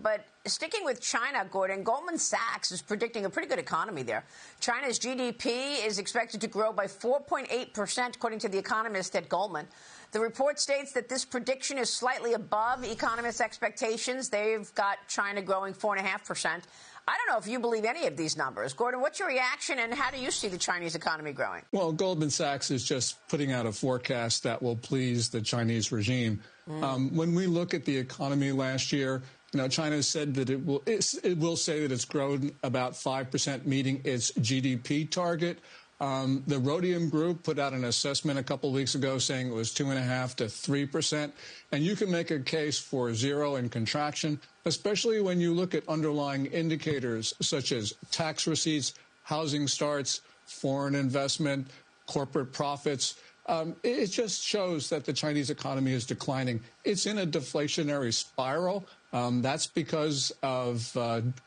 But sticking with China, Gordon, Goldman Sachs is predicting a pretty good economy there. China's GDP is expected to grow by 4.8%, according to the economist at Goldman. The report states that this prediction is slightly above economists' expectations. They've got China growing 4.5%. I don't know if you believe any of these numbers. Gordon, what's your reaction, and how do you see the Chinese economy growing? Well, Goldman Sachs is just putting out a forecast that will please the Chinese regime. When we look at the economy last year, China said that it will say that it's grown about 5%, meeting its GDP target. The Rhodium Group put out an assessment a couple of weeks ago saying it was 2.5% to 3%. And you can make a case for zero and contraction, especially when you look at underlying indicators such as tax receipts, housing starts, foreign investment, corporate profits. It just shows that the Chinese economy is declining. It's in a deflationary spiral. That's because of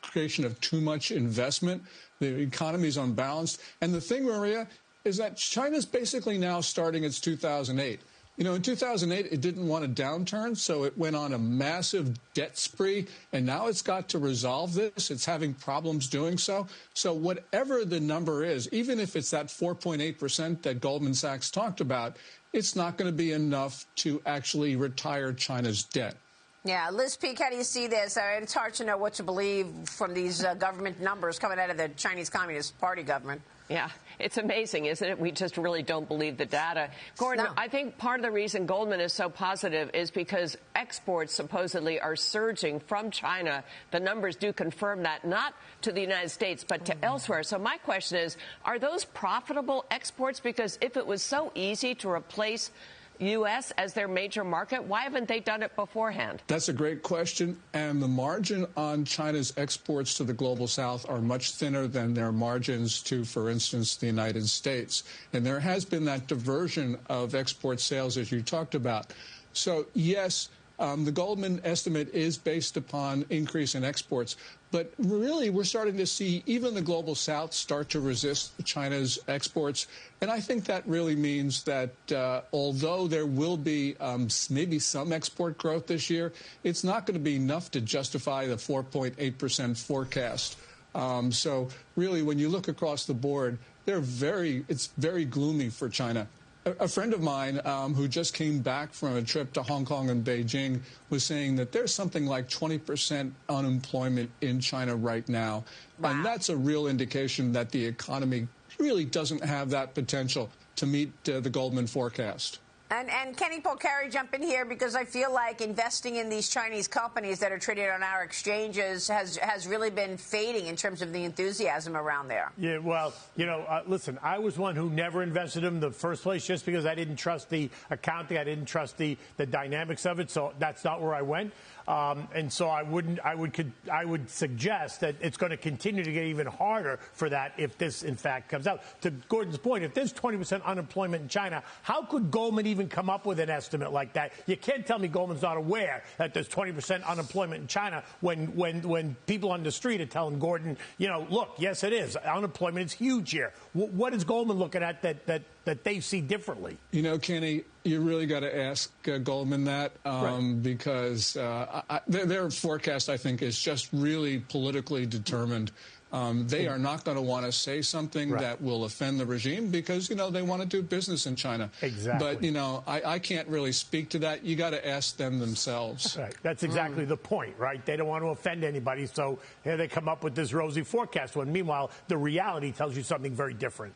creation of too much investment. The economy is unbalanced. And the thing, Maria, is that China's basically now starting its 2008. In 2008, it didn't want a downturn, so it went on a massive debt spree, and now it's got to resolve this. It's having problems doing so. So whatever the number is, even if it's that 4.8% that Goldman Sachs talked about, it's not going to be enough to actually retire China's debt. Yeah, Liz Peek, how do you see this? It's hard to know what to believe from these government numbers coming out of the Chinese Communist Party government. Yeah, it's amazing, isn't it? We just really don't believe the data. Gordon, no. I think part of the reason Goldman is so positive is because exports supposedly are surging from China. The numbers do confirm that, not to the United States, but to elsewhere. So my question is, are those profitable exports? Because if it was so easy to replace U.S. as their major market, why haven't they done it beforehand? That's a great question. And the margin on China's exports to the global south are much thinner than their margins to, for instance, the United States. And there has been that diversion of export sales, as you talked about. So, yes, the Goldman estimate is based upon increase in exports. But really, we're starting to see even the global south start to resist China's exports. And I think that really means that although there will be maybe some export growth this year, it's not going to be enough to justify the 4.8% forecast. So really, when you look across the board, it's very gloomy for China. A friend of mine who just came back from a trip to Hong Kong and Beijing was saying that there's something like 20% unemployment in China right now. Wow. And that's a real indication that the economy really doesn't have that potential to meet the Goldman forecast. And Kenny Polcari, jump in here, because I feel like investing in these Chinese companies that are traded on our exchanges has really been fading in terms of the enthusiasm around there. Yeah, well, listen, I was one who never invested in the first place just because I didn't trust the accounting. I didn't trust the dynamics of it. So that's not where I went. And so I would suggest that it's going to continue to get even harder for that if this, in fact, comes out. To Gordon's point, if there's 20% unemployment in China, how could Goldman even come up with an estimate like that? You can't tell me Goldman's not aware that there's 20% unemployment in China when people on the street are telling Gordon, look, yes, it is. Unemployment is huge here. What is Goldman looking at that they see differently? Kenny, you really got to ask Goldman that because their forecast, I think, is just really politically determined. They are not going to want to say something that will offend the regime because, they want to do business in China. Exactly. But, I can't really speak to that. You got to ask them themselves. Right. That's exactly the point, right? They don't want to offend anybody. So here they come up with this rosy forecast when, meanwhile, the reality tells you something very different.